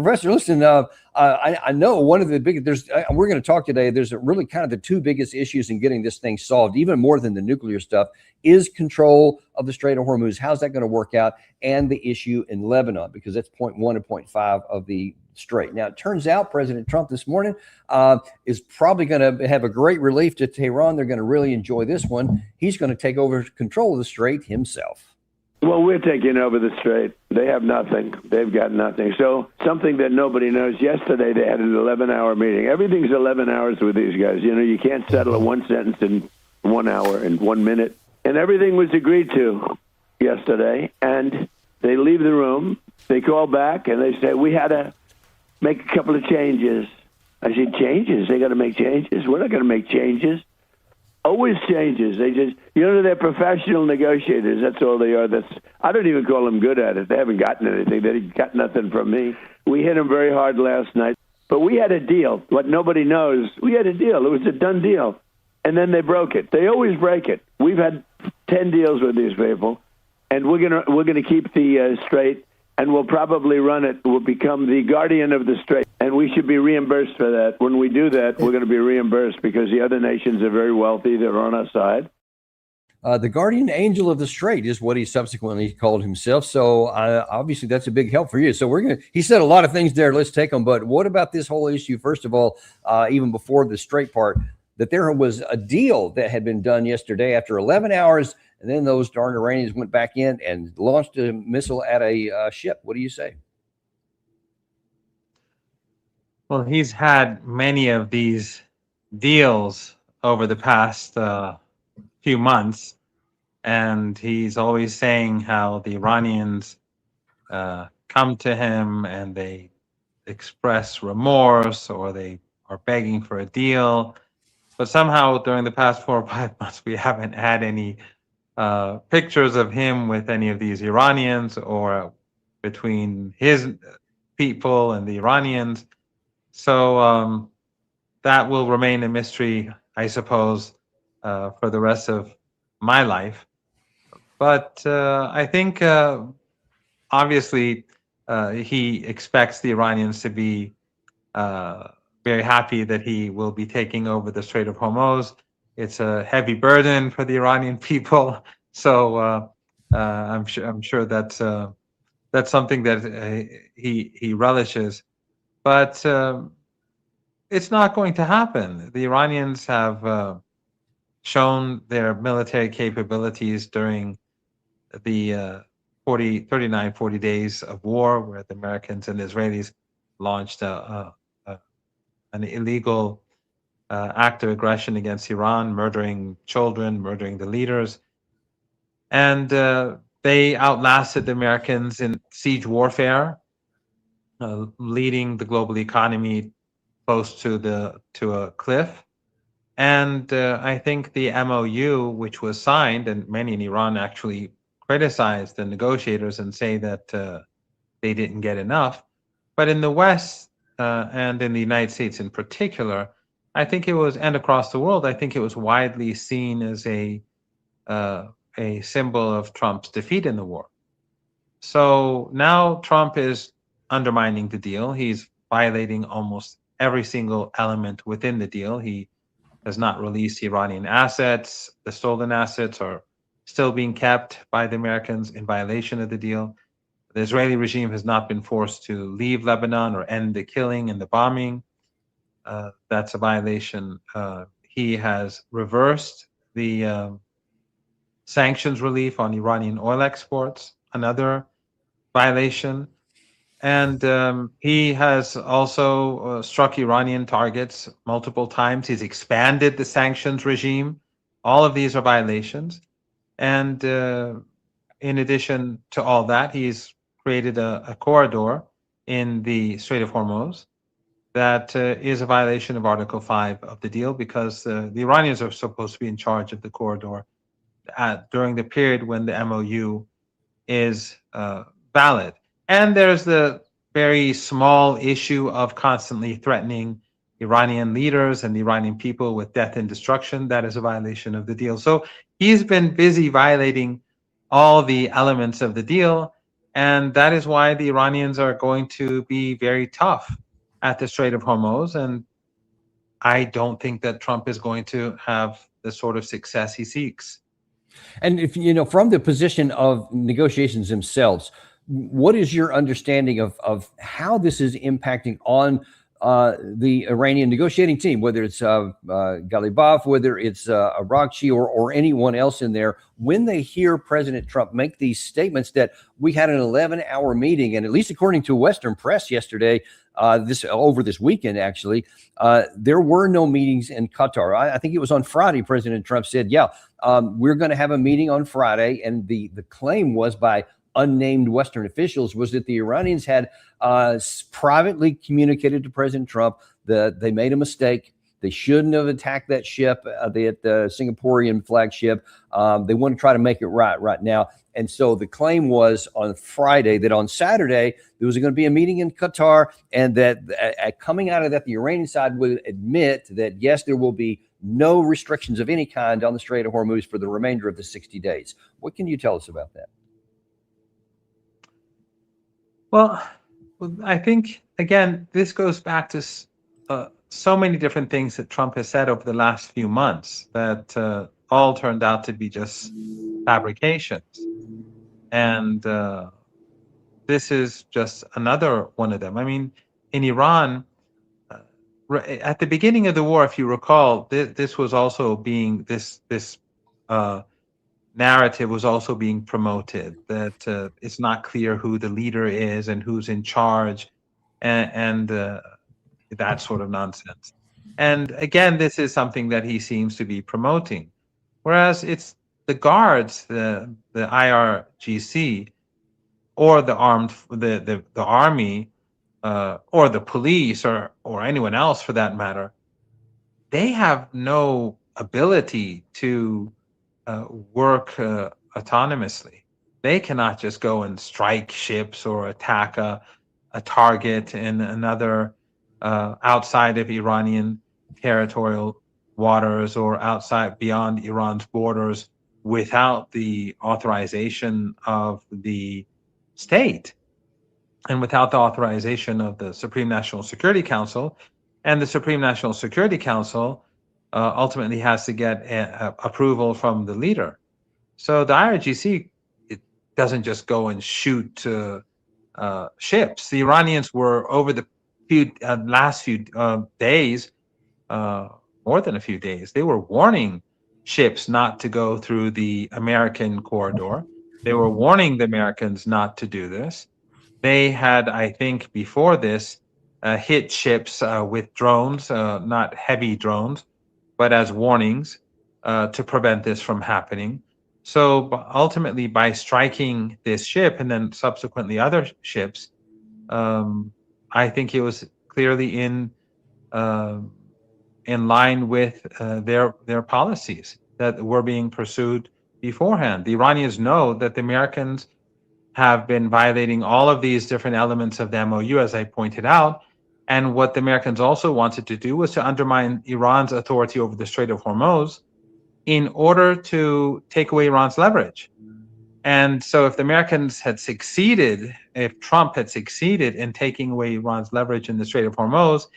Professor, listen, I know one of the big, we're going to talk today. There's really kind of the two biggest issues in getting this thing solved, even more than the nuclear stuff, is control of the Strait of Hormuz. How's that going to work out? And the issue in Lebanon, because that's point 1 and point 5 of the strait. Now, it turns out President Trump this morning is probably going to have a great relief to Tehran. They're going to really enjoy this one. He's going to take over control of the strait himself. Well, we're taking over the strait. They have nothing. They've got nothing. So something that nobody knows, yesterday they had an 11-hour meeting. Everything's 11 hours with these guys. You know, you can't settle a one sentence in 1 hour and 1 minute. And everything was agreed to yesterday. And they leave the room. They call back and they say, we had to make a couple of changes. I said, changes? They got to make changes? We're not going to make changes. Always changes. They just, they're professional negotiators. That's all they are. I don't even call them good at it. They haven't gotten anything. They got nothing from me. We hit them very hard last night. But we had a deal. What nobody knows, we had a deal. It was a done deal. And then they broke it. They always break it. We've had 10 deals with these people, and we're gonna keep the strait, and we'll probably run it. We'll become the guardian of the strait, and we should be reimbursed for that. When we do that, we're going to be reimbursed because the other nations are very wealthy. They're on our side. The guardian angel of the strait is what he subsequently called himself. So obviously that's a big help for you. So he said a lot of things there. Let's take them. But what about this whole issue? First of all, even before the strait part, that there was a deal that had been done yesterday after 11 hours. And then those darn Iranians went back in and launched a missile at a ship. What do you say? Well, he's had many of these deals over the past few months, and he's always saying how the Iranians come to him and they express remorse or they are begging for a deal. But somehow during the past 4 or 5 months, we haven't had any pictures of him with any of these Iranians or between his people and the Iranians. So that will remain a mystery, I suppose, for the rest of my life. But I think obviously he expects the Iranians to be very happy that he will be taking over the Strait of Hormuz. It's a heavy burden for the Iranian people, so I'm sure that's something that he relishes. But it's not going to happen. The Iranians have shown their military capabilities during the 40 days of war, where the Americans and Israelis launched an illegal act of aggression against Iran, murdering children, murdering the leaders. And they outlasted the Americans in siege warfare, leading the global economy close to a cliff. And I think the MOU, which was signed, and many in Iran actually criticized the negotiators and say that they didn't get enough. But in the West and in the United States in particular, I think it was, and across the world, I think it was widely seen as a symbol of Trump's defeat in the war. So now Trump is undermining the deal. He's violating almost every single element within the deal. He has not released Iranian assets. The stolen assets are still being kept by the Americans in violation of the deal. The Israeli regime has not been forced to leave Lebanon or end the killing and the bombing. That's a violation. He has reversed the sanctions relief on Iranian oil exports, another violation. And he has also struck Iranian targets multiple times. He's expanded the sanctions regime. All of these are violations. And in addition to all that, he's created a corridor in the Strait of Hormuz that is a violation of Article 5 of the deal, because the Iranians are supposed to be in charge of the corridor during the period when the MOU is valid. And there's the very small issue of constantly threatening Iranian leaders and the Iranian people with death and destruction. That is a violation of the deal. So he's been busy violating all the elements of the deal. And that is why the Iranians are going to be very tough at the Strait of Hormuz. And I don't think that Trump is going to have the sort of success he seeks. And if you know, from the position of negotiations themselves, what is your understanding of how this is impacting on the Iranian negotiating team, whether it's Ghalibaf, whether it's Arakchi, or anyone else in there, when they hear President Trump make these statements that we had an 11-hour meeting, and at least according to Western press yesterday, this weekend actually, there were no meetings in Qatar. I think it was on Friday. President Trump said, "Yeah, we're going to have a meeting on Friday," and the claim was by unnamed Western officials was that the Iranians had privately communicated to President Trump that they made a mistake. They shouldn't have attacked that ship, the Singaporean flagship. They want to try to make it right now. And so the claim was on Friday that on Saturday there was going to be a meeting in Qatar, and that coming out of that, the Iranian side would admit that, yes, there will be no restrictions of any kind on the Strait of Hormuz for the remainder of the 60 days. What can you tell us about that? Well, I think, again, this goes back to so many different things that Trump has said over the last few months that all turned out to be just fabrications. And this is just another one of them. I mean, in Iran, at the beginning of the war, if you recall, this was also being, this narrative was also being promoted, that it's not clear who the leader is and who's in charge, and that sort of nonsense. And again, this is something that he seems to be promoting, whereas it's the guards, the IRGC, or the army, or the police, or anyone else for that matter. They have no ability to work autonomously. They cannot just go and strike ships or attack a target in another outside of Iranian territorial waters or outside beyond Iran's borders without the authorization of the state and without the authorization of the Supreme National Security Council. And the Supreme National Security Council ultimately has to get approval from the leader. So the IRGC, it doesn't just go and shoot ships. The Iranians were, over the last few days, more than a few days, they were warning ships not to go through the American corridor. They were warning the Americans not to do this. They had, I think, before this, hit ships with drones, not heavy drones, but as warnings to prevent this from happening. So ultimately, by striking this ship and then subsequently other ships, I think it was clearly in line with their policies that were being pursued beforehand. The Iranians know that the Americans have been violating all of these different elements of the MOU, as I pointed out. And what the Americans also wanted to do was to undermine Iran's authority over the Strait of Hormuz in order to take away Iran's leverage. And so if the Americans had succeeded, if Trump had succeeded in taking away Iran's leverage in the Strait of Hormuz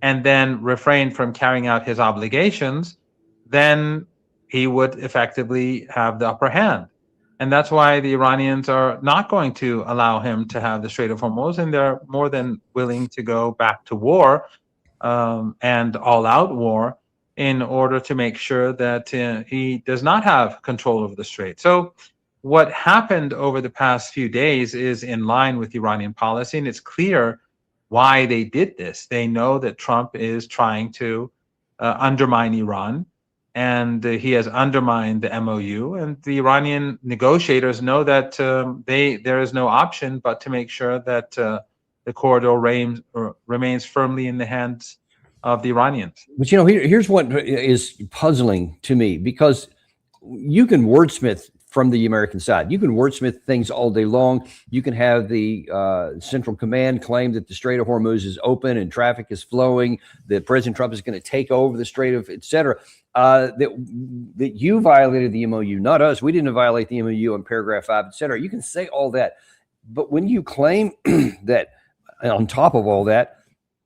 and then refrained from carrying out his obligations, then he would effectively have the upper hand. And that's why the Iranians are not going to allow him to have the Strait of Hormuz, and they're more than willing to go back to war and all-out war in order to make sure that he does not have control over the Strait. So what happened over the past few days is in line with Iranian policy, and it's clear why they did this. They know that Trump is trying to undermine Iran, and he has undermined the MOU, and the Iranian negotiators know that there is no option but to make sure that the corridor remains firmly in the hands of the Iranians. But you know, here's what is puzzling to me, because you can wordsmith from the American side. You can wordsmith things all day long. You can have the Central Command claim that the Strait of Hormuz is open and traffic is flowing, that President Trump is going to take over the Strait of, et cetera. That you violated the MOU, not us. We didn't violate the MOU in paragraph 5, et cetera. You can say all that. But when you claim that on top of all that,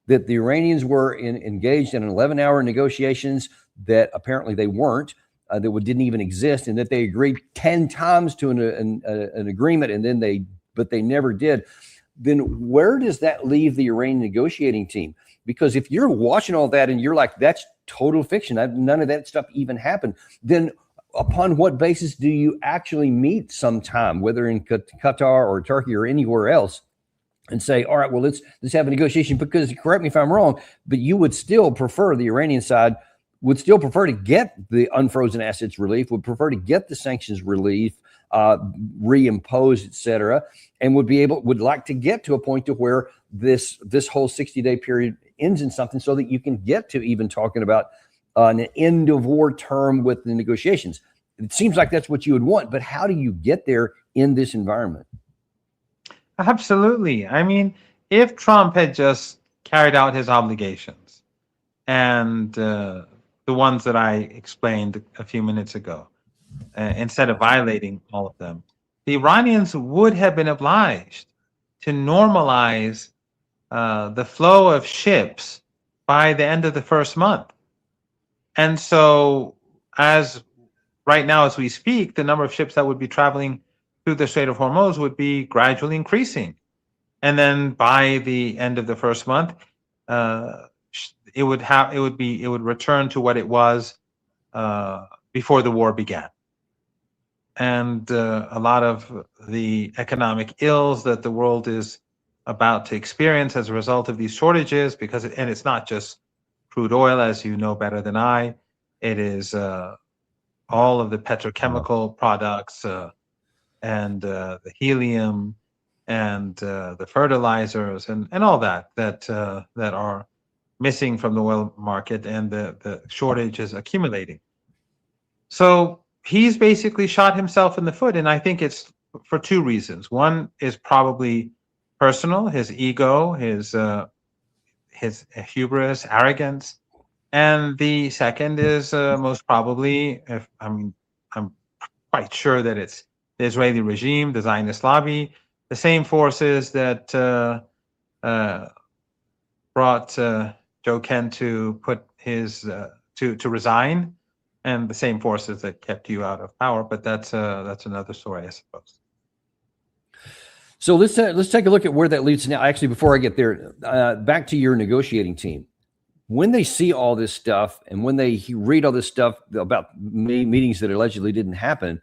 that the Iranians were engaged in 11-hour negotiations that apparently they weren't, that didn't even exist, and that they agreed 10 times to an agreement, and then they never did, then where does that leave the Iranian negotiating team? Because if you're watching all that and you're like, that's total fiction, none of that stuff even happened, then upon what basis do you actually meet sometime, whether in Qatar or Turkey or anywhere else, and say, all right, well, let's have a negotiation? Because, correct me if I'm wrong, but you would still prefer, the Iranian side would still prefer to get the unfrozen assets relief, would prefer to get the sanctions relief reimposed, et cetera, and would like to get to a point to where this whole 60-day period ends in something, so that you can get to even talking about an end of war term with the negotiations. It seems like that's what you would want, but how do you get there in this environment? Absolutely. I mean, if Trump had just carried out his obligations and the ones that I explained a few minutes ago, instead of violating all of them, the Iranians would have been obliged to normalize the flow of ships by the end of the first month. And so, as right now, as we speak, the number of ships that would be traveling through the Strait of Hormuz would be gradually increasing. And then by the end of the first month, it would return to what it was before the war began. And a lot of the economic ills that the world is about to experience as a result of these shortages, and it's not just crude oil, as you know better than I, it is all of the petrochemical products and the helium and the fertilizers and all that are missing from the oil market, and the shortage is accumulating. So he's basically shot himself in the foot, and I think it's for two reasons. One is probably personal, his ego, his hubris, arrogance, and the second is most probably, I'm quite sure that it's the Israeli regime, the Zionist lobby, the same forces that brought Joe Kent to put his to resign, and the same forces that kept you out of power. But that's another story, I suppose. So let's take a look at where that leads now. Actually, before I get there, back to your negotiating team. When they see all this stuff and when they read all this stuff about meetings that allegedly didn't happen,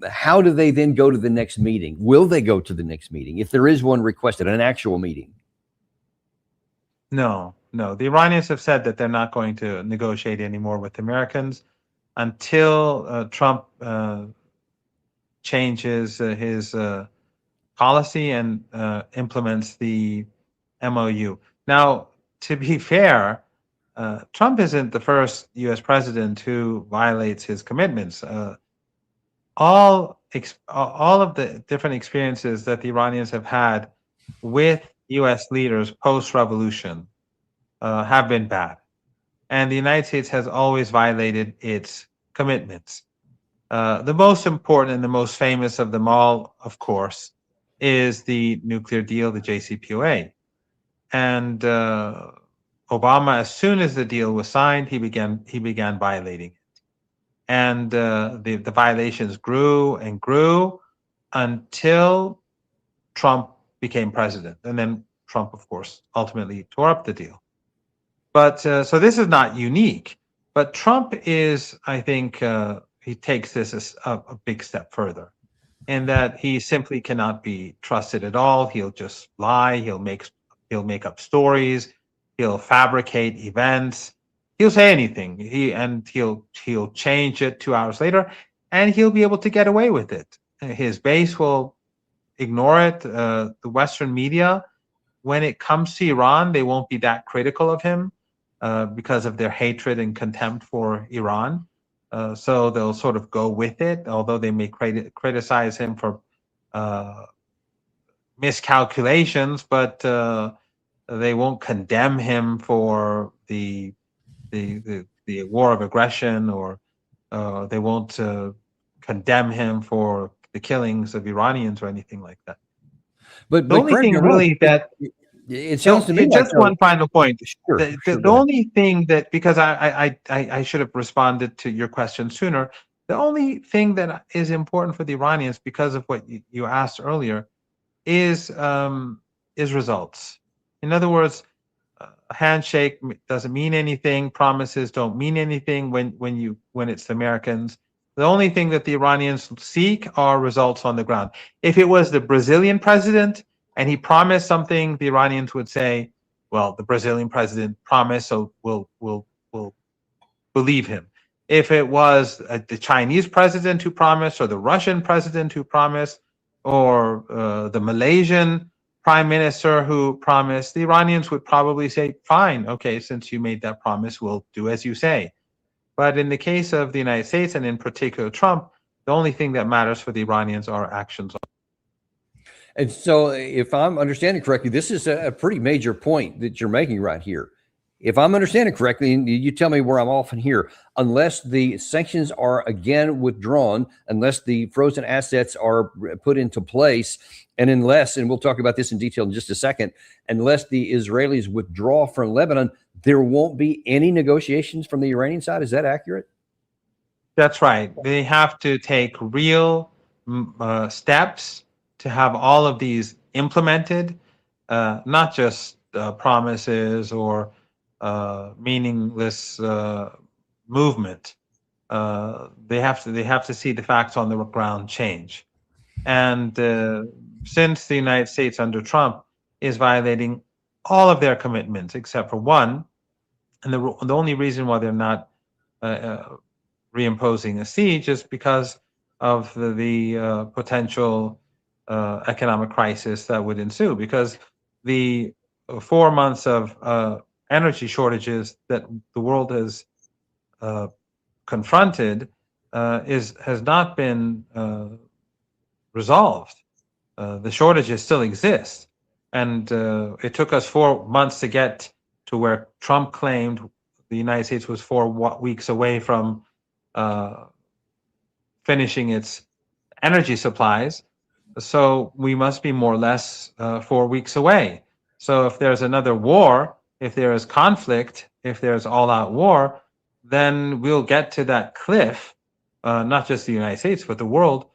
how do they then go to the next meeting? Will they go to the next meeting if there is one requested, an actual meeting? No. The Iranians have said that they're not going to negotiate anymore with Americans until Trump changes his policy and implements the MOU. Now, to be fair, Trump isn't the first U.S. president who violates his commitments. All of the different experiences that the Iranians have had with U.S. leaders post-revolution have been bad. And the United States has always violated its commitments. The most important and the most famous of them all, of course, is the nuclear deal, the JCPOA. And Obama, as soon as the deal was signed, he began violating it. And the violations grew and grew until Trump became president. And then Trump, of course, ultimately tore up the deal. But so this is not unique. But Trump is, I think, he takes this a big step further, in that he simply cannot be trusted at all. He'll just lie. He'll make up stories. He'll fabricate events. He'll say anything. He'll change it 2 hours later, and he'll be able to get away with it. His base will ignore it. The Western media, when it comes to Iran, they won't be that critical of him because of their hatred and contempt for Iran. So they'll sort of go with it, although they may criticize him for miscalculations, but they won't condemn him for the war of aggression, or they won't condemn him for the killings of Iranians or anything like that. But The only correct me thing if I'm wrong. really that It sounds to me like just one final point. sure, The, sure. the, the Go ahead. only thing that, because I should have responded to your question sooner, the only thing that is important for the Iranians, because of what you asked earlier, is results. In other words, a handshake doesn't mean anything. Promises don't mean anything when it's the Americans. The only thing that the Iranians seek are results on the ground. If it was the Brazilian president and he promised something, the Iranians would say, "Well, the Brazilian president promised, so we'll believe him." If it was the Chinese president who promised, or the Russian president who promised, or the Malaysian prime minister who promised, the Iranians would probably say, fine, okay, since you made that promise, we'll do as you say. But in the case of the United States, and in particular Trump, the only thing that matters for the Iranians are actions. And so, if I'm understanding correctly, this is a pretty major point that you're making right here. If I'm understanding correctly, and you tell me where I'm off in here, unless the sanctions are again withdrawn, unless the frozen assets are put into place, and unless, and we'll talk about this in detail in just a second, unless the Israelis withdraw from Lebanon, there won't be any negotiations from the Iranian side. Is that accurate? That's right. They have to take real steps to have all of these implemented, not just promises or meaningless movement. They have to see the facts on the ground change. And since the United States under Trump is violating all of their commitments except for one, and the only reason why they're not reimposing a siege is because of the potential economic crisis that would ensue, because the 4 months of energy shortages that the world has confronted has not been resolved. The shortages still exist, and it took us 4 months to get to where Trump claimed the United States was 4 weeks away from finishing its energy supplies. So we must be more or less 4 weeks away. So if there's another war, if there is conflict, if there's all-out war, then we'll get to that cliff, not just the United States, but the world,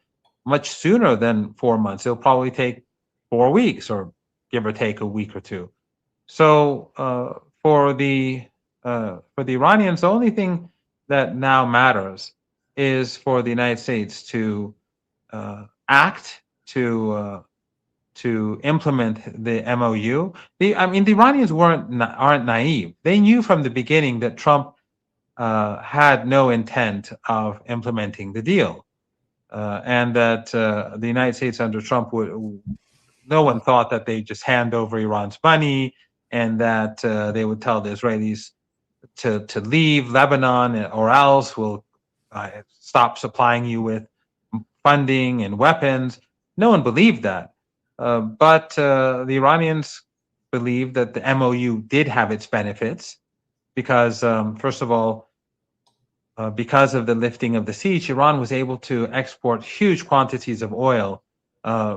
much sooner than 4 months. It'll probably take 4 weeks, or give or take a week or two. So for the Iranians, the only thing that now matters is for the United States to act, to implement the MOU. The Iranians aren't naive. They knew from the beginning that Trump had no intent of implementing the deal, and that the United States under Trump no one thought that they just hand over Iran's money, and that they would tell the Israelis to leave Lebanon, or else we'll stop supplying you with funding and weapons. No one believed that. But the Iranians believed that the MOU did have its benefits because, first of all, because of the lifting of the siege, Iran was able to export huge quantities of oil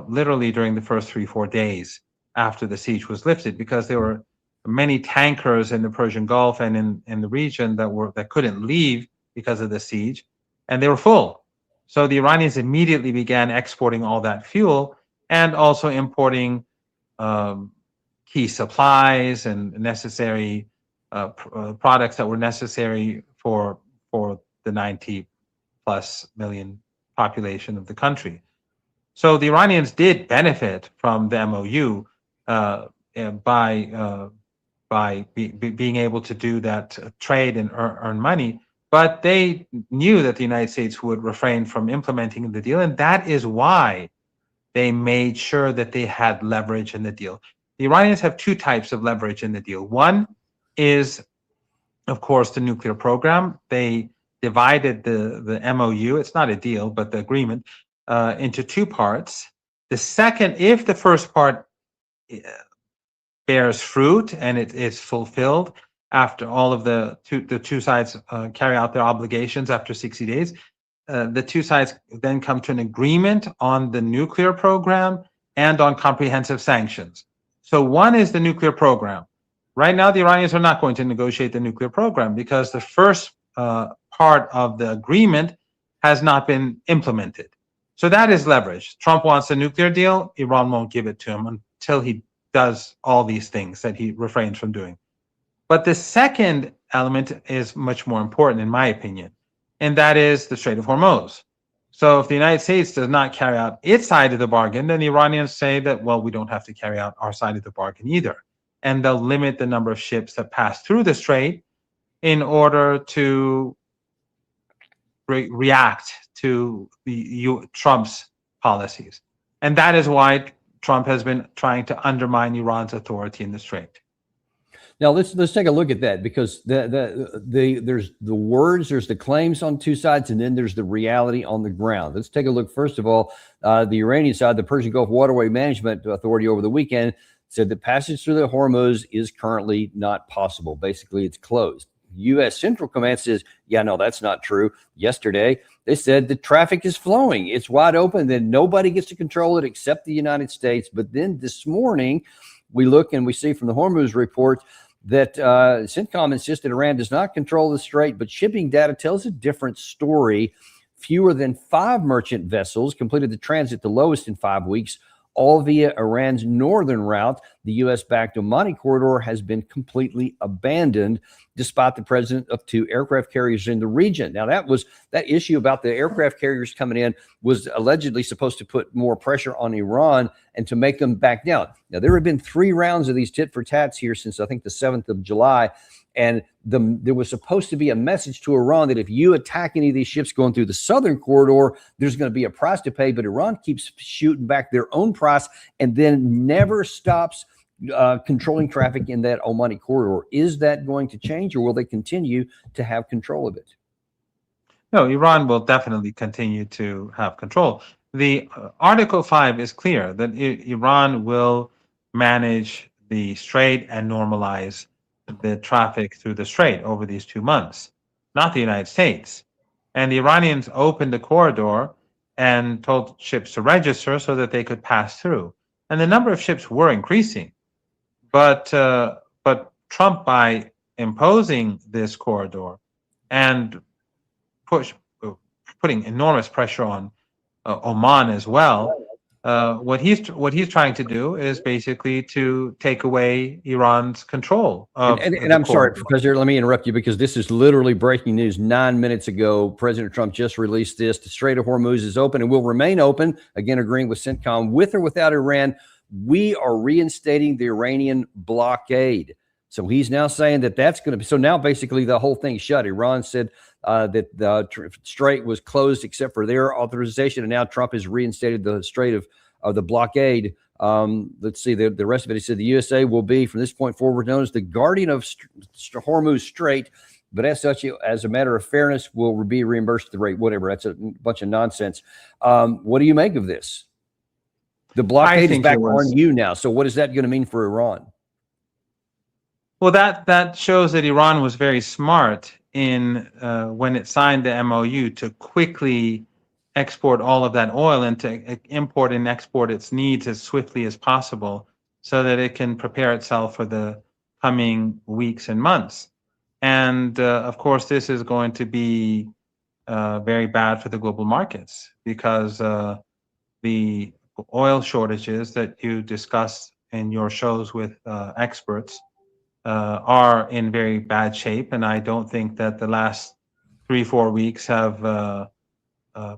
literally during the first 3-4 days after the siege was lifted, because there were many tankers in the Persian Gulf and in the region that couldn't leave because of the siege, and they were full. So the Iranians immediately began exporting all that fuel, and also importing key supplies and necessary products that were necessary for the 90+ million population of the country. So the Iranians did benefit from the MOU by being able to do that trade and earn money. But they knew that the United States would refrain from implementing the deal, and that is why they made sure that they had leverage in the deal. The Iranians have two types of leverage in the deal. One is, of course, the nuclear program. They divided the MOU, it's not a deal, but the agreement, into two parts. The second, if the first part bears fruit and it is fulfilled after all of the two sides carry out their obligations after 60 days, the two sides then come to an agreement on the nuclear program, and on comprehensive sanctions. So one is the nuclear program. Right now, the Iranians are not going to negotiate the nuclear program because the first part of the agreement has not been implemented. So that is leverage. Trump wants a nuclear deal. Iran won't give it to him until he does all these things that he refrains from doing. But the second element is much more important, in my opinion, and that is the Strait of Hormuz. So if the United States does not carry out its side of the bargain, then the Iranians say that, well, we don't have to carry out our side of the bargain either. And they'll limit the number of ships that pass through the strait in order to react to Trump's policies. And that is why Trump has been trying to undermine Iran's authority in the strait. Now let's take a look at that, because there's the words, there's the claims on two sides, and then there's the reality on the ground. Let's take a look. First of all, the Iranian side, the Persian Gulf Waterway Management Authority over the weekend said that passage through the Hormuz is currently not possible. Basically, it's closed. U.S. Central Command says, yeah, no, that's not true. Yesterday, they said the traffic is flowing. It's wide open. Then nobody gets to control it except the United States. But then this morning, we look and we see from the Hormuz report that CENTCOM insisted Iran does not control the strait, but shipping data tells a different story. Fewer than 5 merchant vessels completed the transit, the lowest in 5 weeks, all via Iran's northern route. The U.S.-backed Omani corridor has been completely abandoned, despite the presence of 2 aircraft carriers in the region. Now, that issue about the aircraft carriers coming in was allegedly supposed to put more pressure on Iran and to make them back down. Now, there have been 3 rounds of these tit for tats here since, I think, the 7th of July. And there was supposed to be a message to Iran that if you attack any of these ships going through the southern corridor, there's going to be a price to pay. But Iran keeps shooting back their own price and then never stops controlling traffic in that Omani corridor. Is that going to change, or will they continue to have control of it? No, Iran will definitely continue to have control. The Article 5 is clear that Iran will manage the strait and normalize the traffic through the strait over these 2 months, not the United States. And the Iranians opened the corridor and told ships to register so that they could pass through. And the number of ships were increasing. But Trump, by imposing this corridor and putting enormous pressure on Oman as well, what he's trying to do is basically to take away Iran's control of and I'm sorry, Professor, let me interrupt you, because this is literally breaking news 9 minutes ago. President Trump just released this. The Strait of Hormuz is open and will remain open, again agreeing with CENTCOM. With or without Iran, we are reinstating the Iranian blockade. So he's now saying that that's going to be, so now basically the whole thing's shut. Iran said that the strait was closed except for their authorization, and now Trump has reinstated the Strait of the blockade. Let's see, the rest of it. He said the USA will be, from this point forward, known as the guardian of Hormuz Strait, but as such, as a matter of fairness, will be reimbursed the rate, whatever. That's a bunch of nonsense. What do you make of this? The blockade is back on you now. So what is that going to mean for Iran? Well, that shows that Iran was very smart in when it signed the MOU to quickly export all of that oil and to import and export its needs as swiftly as possible so that it can prepare itself for the coming weeks and months. And of course, this is going to be very bad for the global markets, because the oil shortages that you discuss in your shows with experts are in very bad shape. And I don't think that the last 3-4 weeks have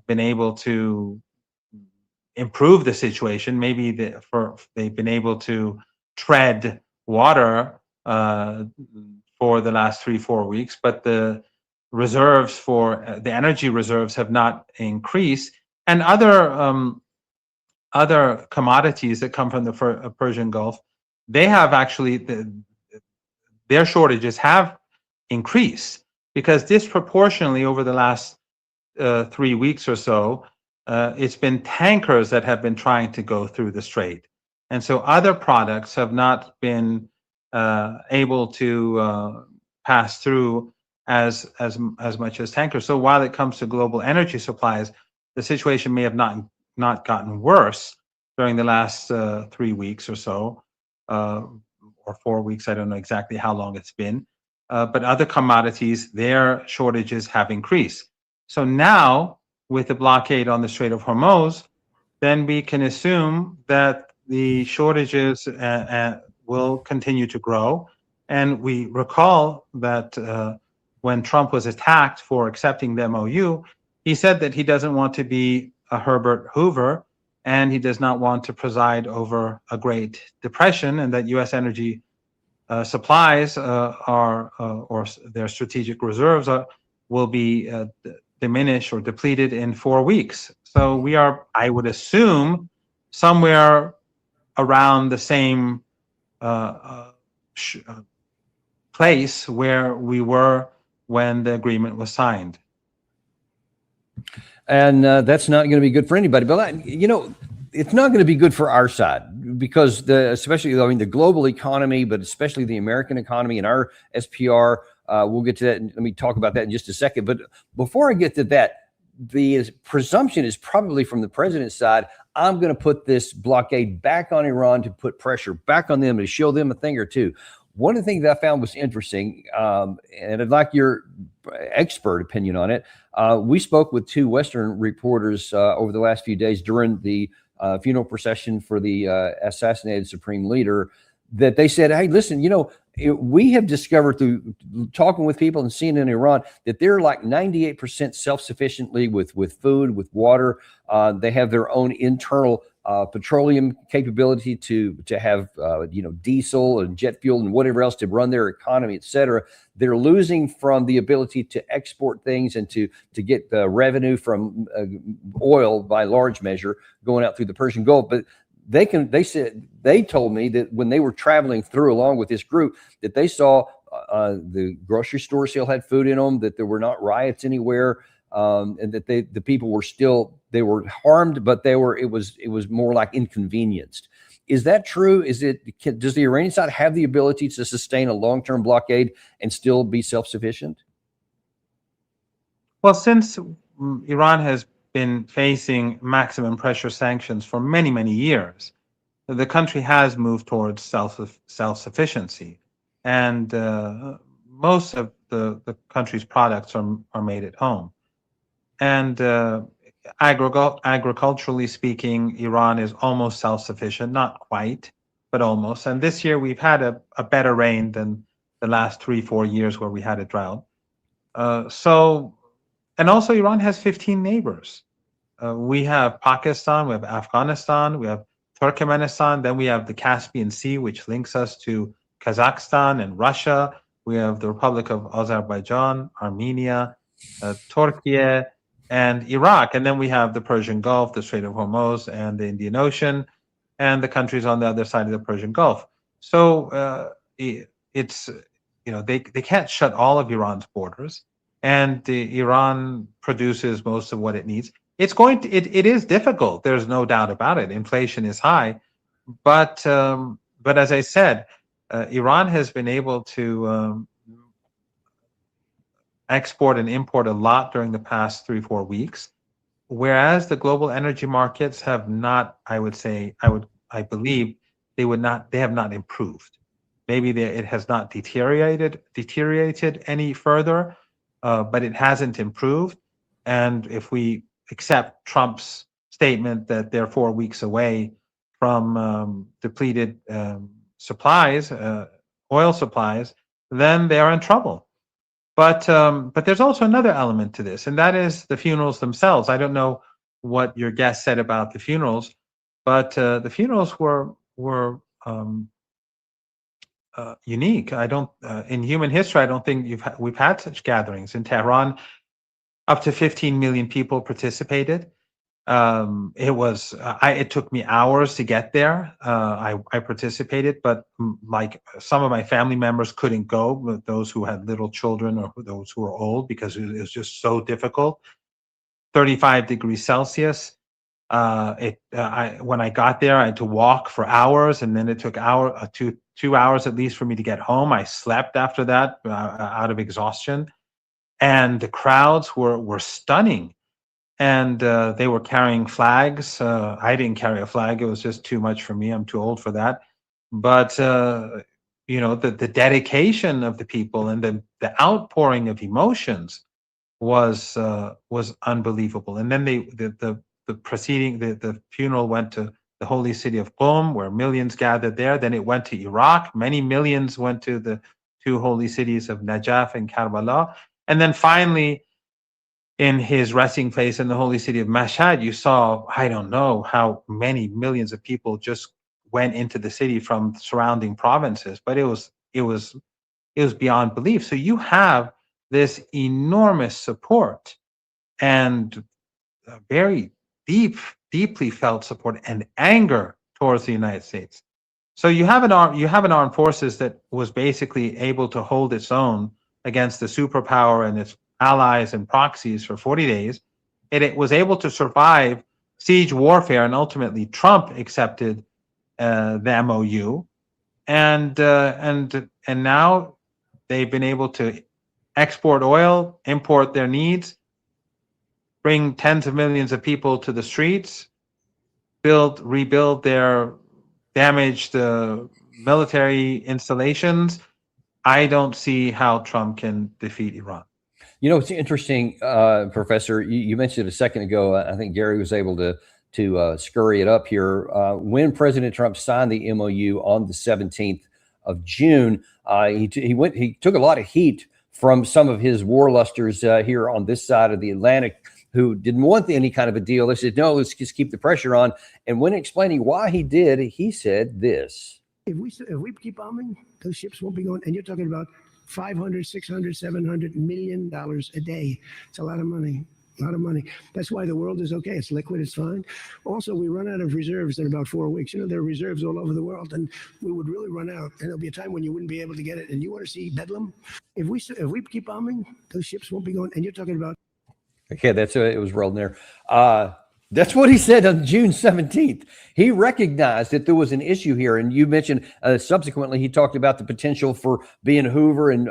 been able to improve the situation. Maybe they've been able to tread water for the last 3-4 weeks, but the reserves for the energy reserves have not increased. And other commodities that come from the Persian Gulf, they have actually, their shortages have increased, because disproportionately over the last 3 weeks or so, it's been tankers that have been trying to go through the strait. And so other products have not been able to pass through as much as tankers. So while it comes to global energy supplies, the situation may have not gotten worse, during the last 3 weeks or so, or 4 weeks. I don't know exactly how long it's been. But other commodities, their shortages have increased. So now, with the blockade on the Strait of Hormuz, then we can assume that the shortages will continue to grow. And we recall that when Trump was attacked for accepting the MOU, he said that he doesn't want to be a Herbert Hoover, and he does not want to preside over a Great Depression, and that U.S. energy supplies or their strategic reserves will be diminished or depleted in 4 weeks. So we are, I would assume, somewhere around the same place where we were when the agreement was signed. And that's not going to be good for anybody. But it's not going to be good for our side, because especially, I mean, the global economy, but especially the American economy and our SPR. We'll get to that, and let me talk about that in just a second. But before I get to that, the presumption is probably from the president's side, I'm going to put this blockade back on Iran to put pressure back on them, to show them a thing or two. One of the things that I found was interesting, and I'd like your expert opinion on it. We spoke with two Western reporters over the last few days during the funeral procession for the assassinated supreme leader, that they said, hey, listen, we have discovered through talking with people and seeing in Iran that they're like 98% self-sufficiently with food, with water. They have their own internal petroleum capability to have diesel and jet fuel and whatever else to run their economy, et cetera. They're losing from the ability to export things and to get the revenue from oil by large measure going out through the Persian Gulf. But they told me that when they were traveling through along with this group, that they saw the grocery stores still had food in them, that there were not riots anywhere, and that the people were still, they were harmed, but it was more like inconvenienced. Is that true? Does the Iranian side have the ability to sustain a long-term blockade and still be self-sufficient? Well, since Iran has been facing maximum pressure sanctions for many, many years, the country has moved towards self-sufficiency, and most of the country's products are made at home. And agriculturally speaking, Iran is almost self-sufficient, not quite, but almost. And this year we've had a better rain than the last 3-4 years where we had a drought. And also Iran has 15 neighbors. We have Pakistan, we have Afghanistan, we have Turkmenistan, then we have the Caspian Sea, which links us to Kazakhstan and Russia. We have the Republic of Azerbaijan, Armenia, Turkey, and Iraq. And then we have the Persian Gulf, the Strait of Hormuz, and the Indian Ocean, and the countries on the other side of the Persian Gulf. So it's, they can't shut all of Iran's borders, and Iran produces most of what it needs. It is difficult. There's no doubt about it. Inflation is high, but as I said, Iran has been able to export and import a lot during the past 3-4 weeks, whereas the global energy markets have not. I believe they have not improved. Maybe it has not deteriorated any further, but it hasn't improved. And if we accept Trump's statement that they're 4 weeks away from depleted supplies, oil supplies, then they are in trouble. But there's also another element to this, and that is the funerals themselves. I don't know what your guest said about the funerals, but the funerals were unique. In human history, I don't think we've had such gatherings. In Tehran, up to 15 million people participated. It took me hours to get there. I participated, but like some of my family members couldn't go, those who had little children or those who were old, because it was just so difficult. 35 degrees Celsius. When I got there, I had to walk for hours, and then it took 2 hours at least for me to get home. I slept after that out of exhaustion. And the crowds were stunning. and they were carrying flags. I didn't carry a flag; it was just too much for me. I'm too old for that. But the dedication of the people and the outpouring of emotions was unbelievable. And then the proceeding, the funeral went to the holy city of Qom, where millions gathered there. Then it went to Iraq. Many millions went to the two holy cities of Najaf and Karbala. And then finally, in his resting place in the holy city of Mashhad, you saw, I don't know how many millions of people just went into the city from surrounding provinces, but it was beyond belief. So you have this enormous support and very deeply felt support and anger towards the United States. So you have an armed forces that was basically able to hold its own against the superpower and its allies and proxies for 40 days. It was able to survive siege warfare, and ultimately Trump accepted the MOU, and now they've been able to export oil, import their needs, bring tens of millions of people to the streets, rebuild their damaged military installations. I don't see how Trump can defeat Iran. You know, it's interesting, Professor. You mentioned a second ago. I think Gary was able to scurry it up here. When President Trump signed the MOU on the 17th of June, he took a lot of heat from some of his warlusters here on this side of the Atlantic, who didn't want any kind of a deal. They said, no, let's just keep the pressure on. And when explaining why he did, he said this. If we keep bombing, those ships won't be going. And you're talking about 500, 600, 700 million dollars a day. It's a lot of money. A lot of money. That's why the world is okay. It's liquid. It's fine. Also, we run out of reserves in about 4 weeks. You know, there are reserves all over the world, and we would really run out. And there'll be a time when you wouldn't be able to get it. And you want to see bedlam? If we keep bombing, those ships won't be going. And you're talking about. Okay, that's it was rolling there. That's what he said on June 17th. He recognized that there was an issue here. And you mentioned subsequently, he talked about the potential for being Hoover and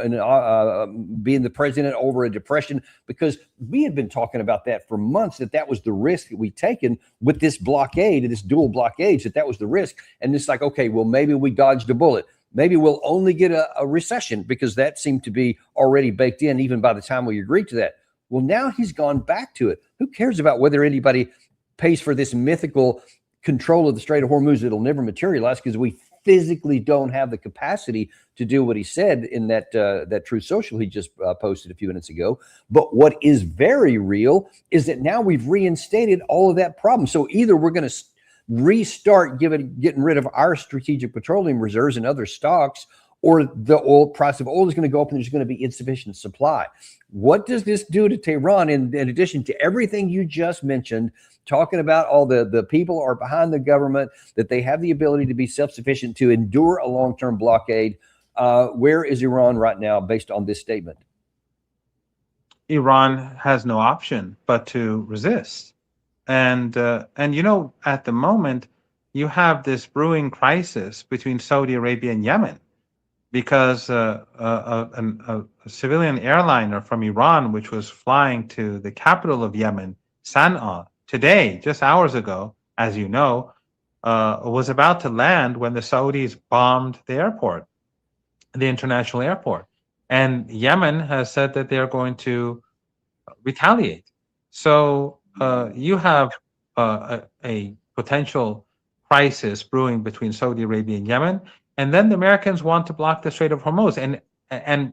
being the president over a depression, because we had been talking about that for months, that was the risk that we'd taken with this blockade, this dual blockades, that was the risk. And it's like, okay, well, maybe we dodged a bullet. Maybe we'll only get a recession, because that seemed to be already baked in even by the time we agreed to that. Well, now he's gone back to it. Who cares about whether anybody pays for this mythical control of the Strait of Hormuz? It'll never materialize, because we physically don't have the capacity to do what he said in that Truth Social he just posted a few minutes ago. But what is very real is that now we've reinstated all of that problem. So either we're going to restart getting rid of our strategic petroleum reserves and other stocks, or the price of oil is going to go up and there's going to be insufficient supply. What does this do to Tehran, in addition to everything you just mentioned, talking about all the people are behind the government, that they have the ability to be self-sufficient to endure a long-term blockade? Where is Iran right now based on this statement? Iran has no option but to resist. And at the moment, you have this brewing crisis between Saudi Arabia and Yemen, because a civilian airliner from Iran, which was flying to the capital of Yemen, Sana'a, today, just hours ago, as you know, was about to land when the Saudis bombed the airport, the international airport. And Yemen has said that they're going to retaliate. So you have a potential crisis brewing between Saudi Arabia and Yemen. And then the Americans want to block the Strait of Hormuz. And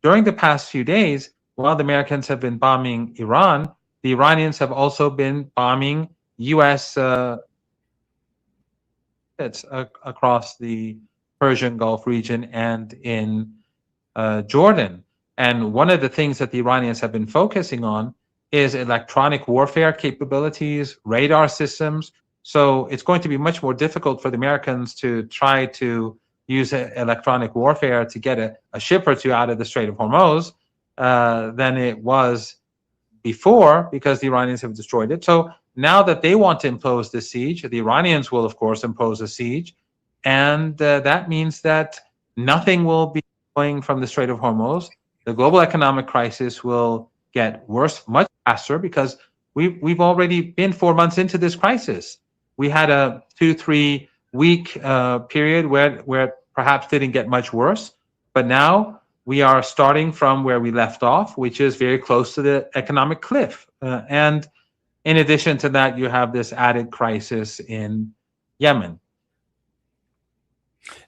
during the past few days, while the Americans have been bombing Iran, the Iranians have also been bombing U.S. Across the Persian Gulf region and in Jordan. And one of the things that the Iranians have been focusing on is electronic warfare capabilities, radar systems. So it's going to be much more difficult for the Americans to try to use electronic warfare to get a ship or two out of the Strait of Hormuz than it was before, because the Iranians have destroyed it. So now that they want to impose the siege, the Iranians will, of course, impose a siege. And that means that nothing will be going from the Strait of Hormuz. The global economic crisis will get worse much faster, because we've already been 4 months into this crisis. We had a 2-3 week period where it perhaps didn't get much worse, but now we are starting from where we left off, which is very close to the economic cliff. And in addition to that, you have this added crisis in Yemen.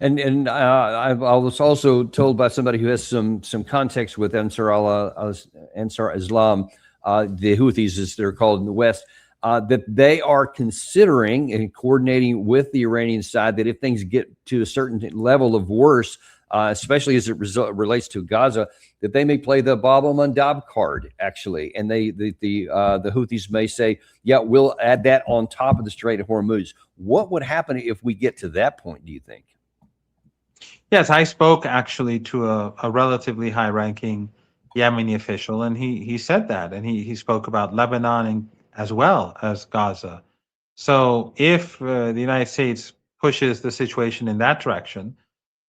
And I was also told by somebody who has some context with Ansar Islam, the Houthis as they're called in the West, that they are considering and coordinating with the Iranian side that if things get to a certain level of worse, especially as it relates to Gaza, that they may play the Bab el-Mandab card, actually. And the Houthis may say, yeah, we'll add that on top of the Strait of Hormuz. What would happen if we get to that point, do you think? Yes, I spoke actually to a relatively high-ranking Yemeni official, and he said that, and he spoke about Lebanon and as well as Gaza. So if the United States pushes the situation in that direction,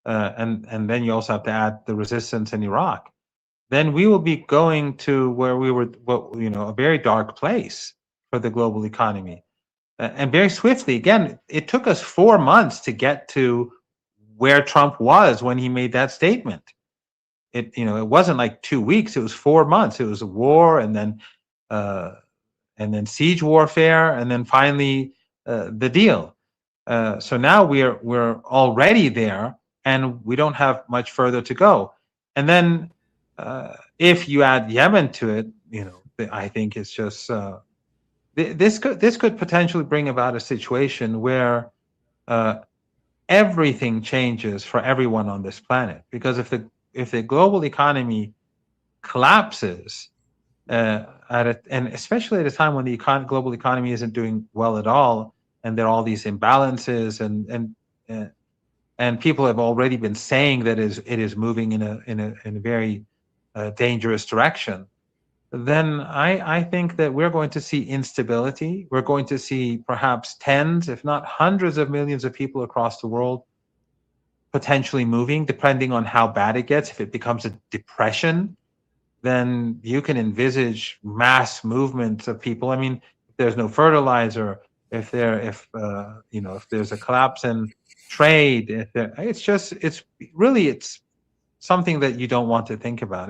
and then you also have to add the resistance in Iraq, then we will be going to where we were, a very dark place for the global economy, and very swiftly. Again, it took us 4 months to get to where Trump was when he made that statement. It wasn't like 2 weeks; it was 4 months. It was a war, and then siege warfare, and then finally the deal. So now we're already there, and we don't have much further to go. And then if you add Yemen to it, I think it's just this could potentially bring about a situation where everything changes for everyone on this planet. Because if the global economy collapses, and especially at a time when the global economy isn't doing well at all, and there are all these imbalances, and people have already been saying that it is moving in a very dangerous direction, then I think that we're going to see instability. We're going to see perhaps tens, if not hundreds of millions of people across the world potentially moving, depending on how bad it gets. If it becomes a depression, then you can envisage mass movements of people. I mean, if there's no fertilizer, if there's a collapse in trade, it's something that you don't want to think about.